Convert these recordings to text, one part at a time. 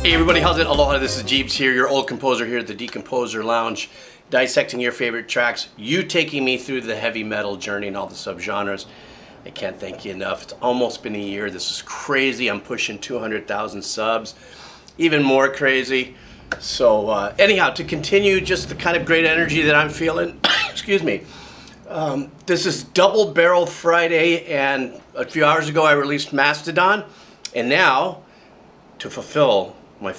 Hey everybody, how's it? Aloha, this is Jeeps here, your old composer here at the Decomposer Lounge, dissecting your favorite tracks, you taking me through the heavy metal journey and all the subgenres. I can't thank you enough. It's almost been a year. This is crazy. I'm pushing 200,000 subs, even more crazy. So anyhow, to continue just the kind of great energy that I'm feeling, excuse me, this is Double Barrel Friday, and a few hours ago I released Mastodon, and now, to fulfill my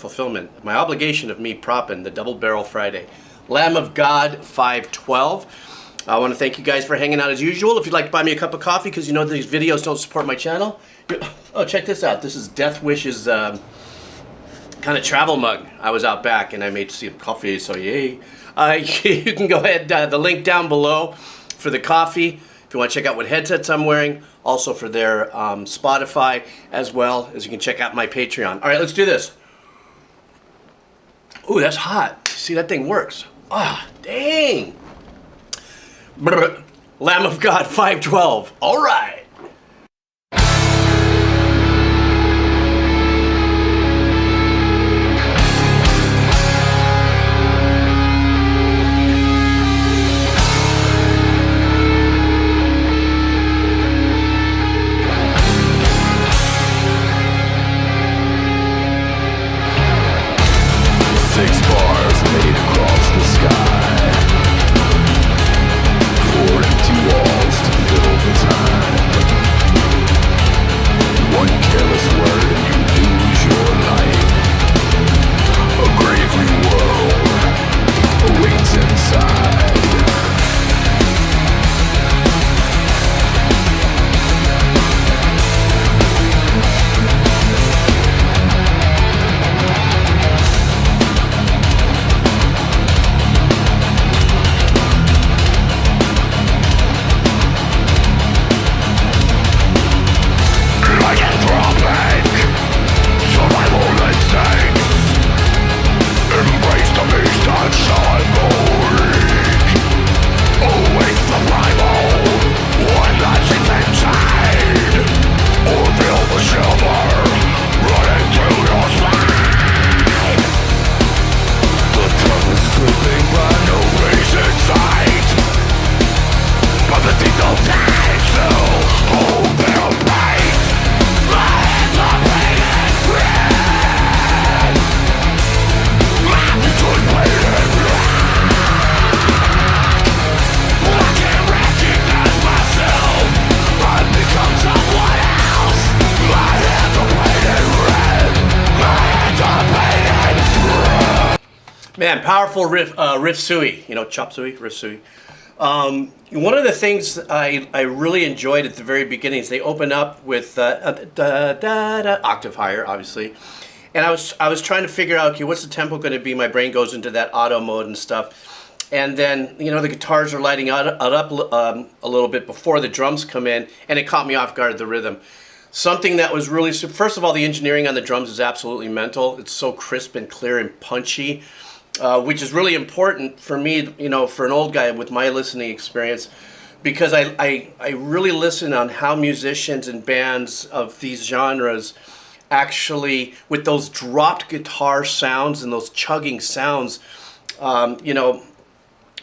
obligation of me propping the Double Barrel Friday, Lamb of God 512. I want to thank you guys for hanging out as usual. If you'd like to buy me a cup of coffee, because you know these videos don't support my channel. Oh, check this out. This is Death Wish's kind of travel mug. I was out back and I made some coffee, so yay. You can go ahead, the link down below for the coffee. If you want to check out what headsets I'm wearing, also for their Spotify, as well as you can check out my Patreon. All right, let's do this. Ooh, that's hot. See, that thing works. Ah, dang. Brr. Lamb of God 512. All right. Man, powerful riff suey, you know, chop suey, riff suey. One of the things I really enjoyed at the very beginning is they open up with octave higher, obviously, and I was trying to figure out, okay, what's the tempo going to be? My brain goes into that auto mode and stuff, and then you know the guitars are lighting up a little bit before the drums come in, and it caught me off guard, the rhythm. Something that was really, first of all, the engineering on the drums is absolutely mental. It's so crisp and clear and punchy. Which is really important for me, you know, for an old guy with my listening experience, because I really listen on how musicians and bands of these genres actually, with those dropped guitar sounds and those chugging sounds, you know,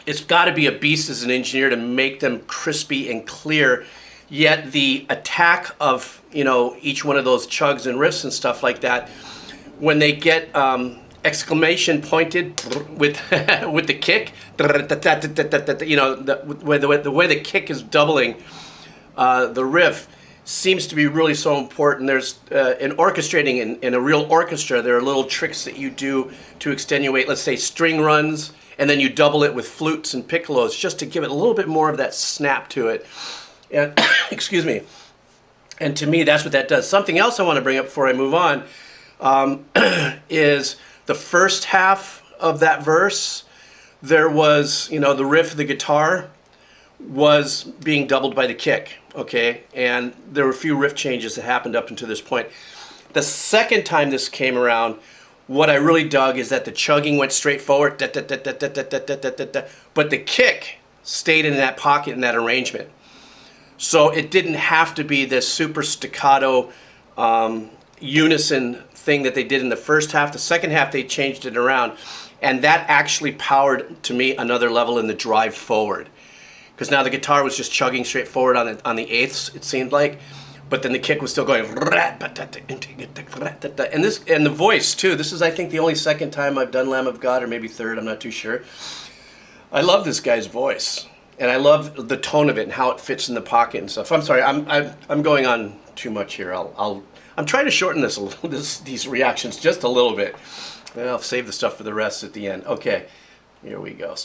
it's got to be a beast as an engineer to make them crispy and clear, yet the attack of, you know, each one of those chugs and riffs and stuff like that, when they get exclamation pointed with with the kick, you know, the way the kick is doubling the riff seems to be really so important. There's in orchestrating in a real orchestra, there are little tricks that you do to extenuate, let's say, string runs, and then you double it with flutes and piccolos just to give it a little bit more of that snap to it. And excuse me. And to me, that's what that does. Something else I want to bring up before I move on is the first half of that verse. There was, you know, the riff of the guitar was being doubled by the kick, okay? And there were a few riff changes that happened up until this point. The second time this came around, what I really dug is that the chugging went straight forward, but the kick stayed in that pocket in that arrangement. So it didn't have to be this super staccato unison thing that they did in the first half. The second half, they changed it around. And that actually powered, to me, another level in the drive forward. Because now the guitar was just chugging straight forward on the eighths, it seemed like. But then the kick was still going. And the voice, too. This is, I think, the only second time I've done Lamb of God, or maybe third, I'm not too sure. I love this guy's voice. And I love the tone of it and how it fits in the pocket and stuff. I'm sorry, I'm going on too much here. I'm trying to shorten these reactions just a little bit. I'll save the stuff for the rest at the end. Okay, here we go.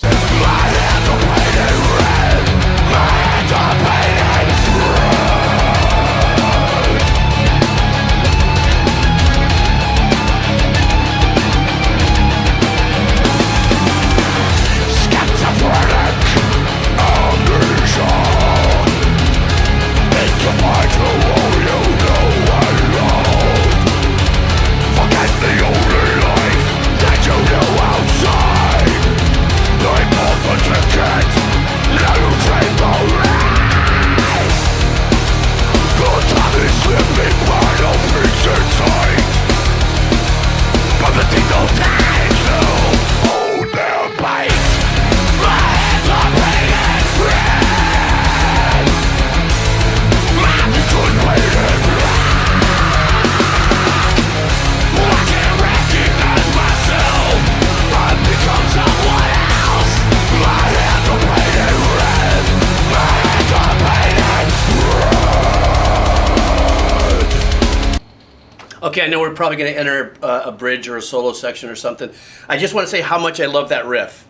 Okay, I know we're probably going to enter a bridge or a solo section or something. I just want to say how much I love that riff.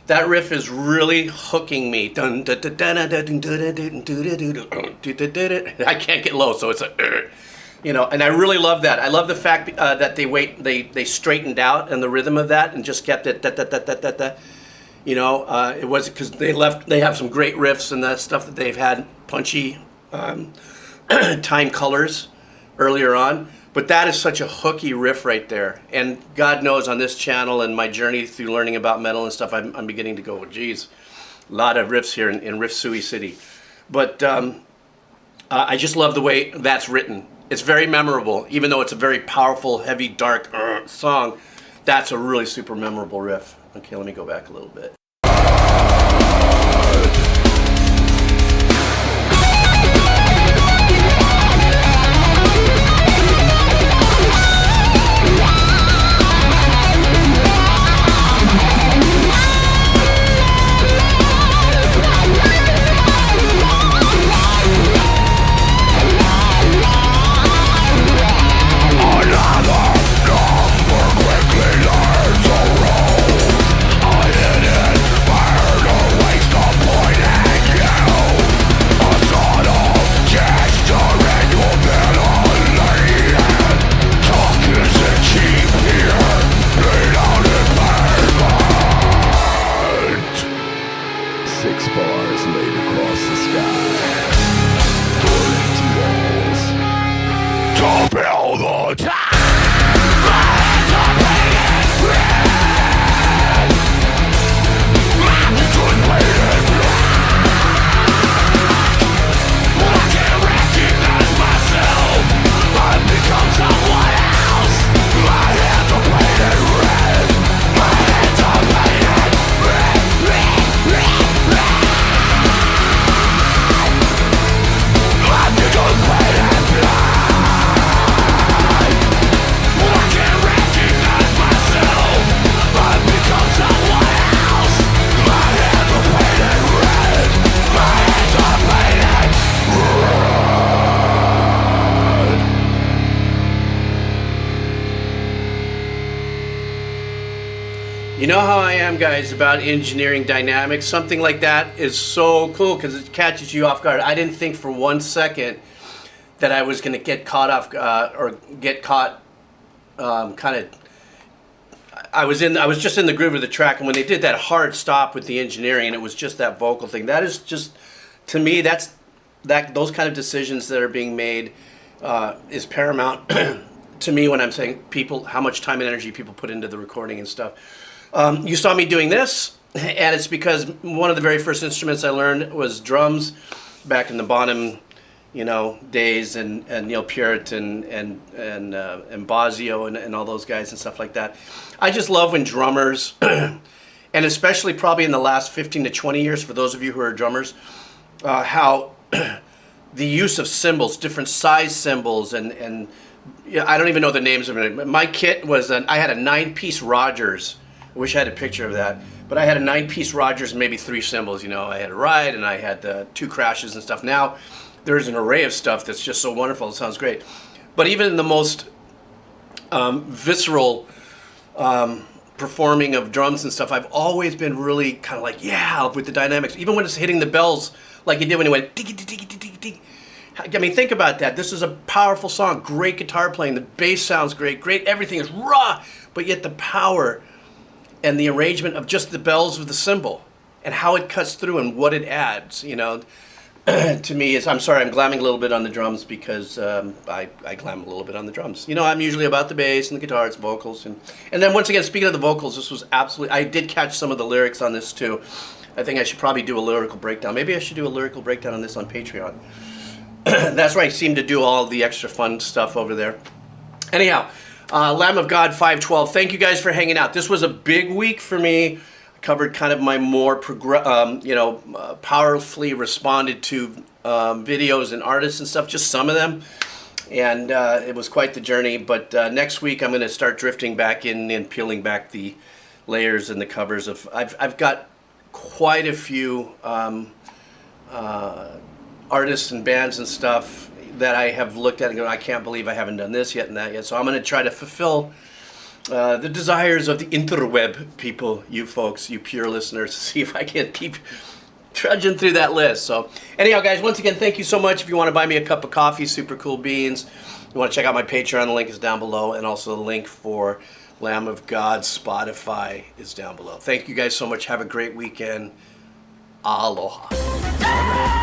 That riff is really hooking me. I can't get low, so it's a, you know, and I really love that. I love the fact that they straightened out and the rhythm of that and just kept it You know, it was because they have some great riffs and that stuff that they've had punchy time colors earlier on. But that is such a hooky riff right there. And God knows on this channel and my journey through learning about metal and stuff, I'm beginning to go, oh, geez, a lot of riffs here in Riff Suey City. But I just love the way that's written. It's very memorable, even though it's a very powerful, heavy, dark song. That's a really super memorable riff. Okay, let me go back a little bit. You know how I am, guys, about engineering dynamics. Something like that is so cool because it catches you off guard. I didn't think for 1 second that I was going to get caught off kind of. I was just in the groove of the track, and when they did that hard stop with the engineering, and it was just that vocal thing. That is just, to me, those kind of decisions that are being made is paramount to me when I'm saying how much time and energy people put into the recording and stuff. You saw me doing this, and it's because one of the very first instruments I learned was drums back in the Bonham, days, and Neil Peart and Bosio and all those guys and stuff like that. I just love when drummers, and especially probably in the last 15 to 20 years, for those of you who are drummers, how the use of cymbals, different size cymbals, and I don't even know the names of it. My kit was I had a 9-piece Rogers. I wish I had a picture of that. But I had a 9-piece Rogers and maybe 3 cymbals. I had a ride and I had 2 crashes and stuff. Now there's an array of stuff that's just so wonderful. It sounds great. But even in the most visceral performing of drums and stuff, I've always been really kind of like, yeah, with the dynamics. Even when it's hitting the bells like it did when it went diggy diggy diggy diggy diggy. I mean, think about that. This is a powerful song. Great guitar playing. The bass sounds great. Everything is raw. But yet the power and the arrangement of just the bells of the cymbal and how it cuts through and what it adds, to me is, I'm sorry, I'm glamming a little bit on the drums because I glam a little bit on the drums. I'm usually about the bass and the guitars, vocals. And then once again, speaking of the vocals, this was absolutely, I did catch some of the lyrics on this too. I think I should probably do a lyrical breakdown. Maybe I should do a lyrical breakdown on this on Patreon. That's where I seem to do all the extra fun stuff over there. Anyhow, Lamb of God 512. Thank you guys for hanging out. This was a big week for me. I covered kind of my more powerfully responded to videos and artists and stuff, just some of them. And it was quite the journey. But next week I'm going to start drifting back in and peeling back the layers and the covers of. I've got quite a few artists and bands and stuff that I have looked at and go, I can't believe I haven't done this yet and that yet. So I'm going to try to fulfill the desires of the interweb people, you folks, you pure listeners, to see if I can keep trudging through that list. So anyhow, guys, once again, thank you so much. If you want to buy me a cup of coffee, super cool beans, you want to check out my Patreon, the link is down below, and also the link for Lamb of God Spotify is down below. Thank you guys so much. Have a great weekend. Aloha.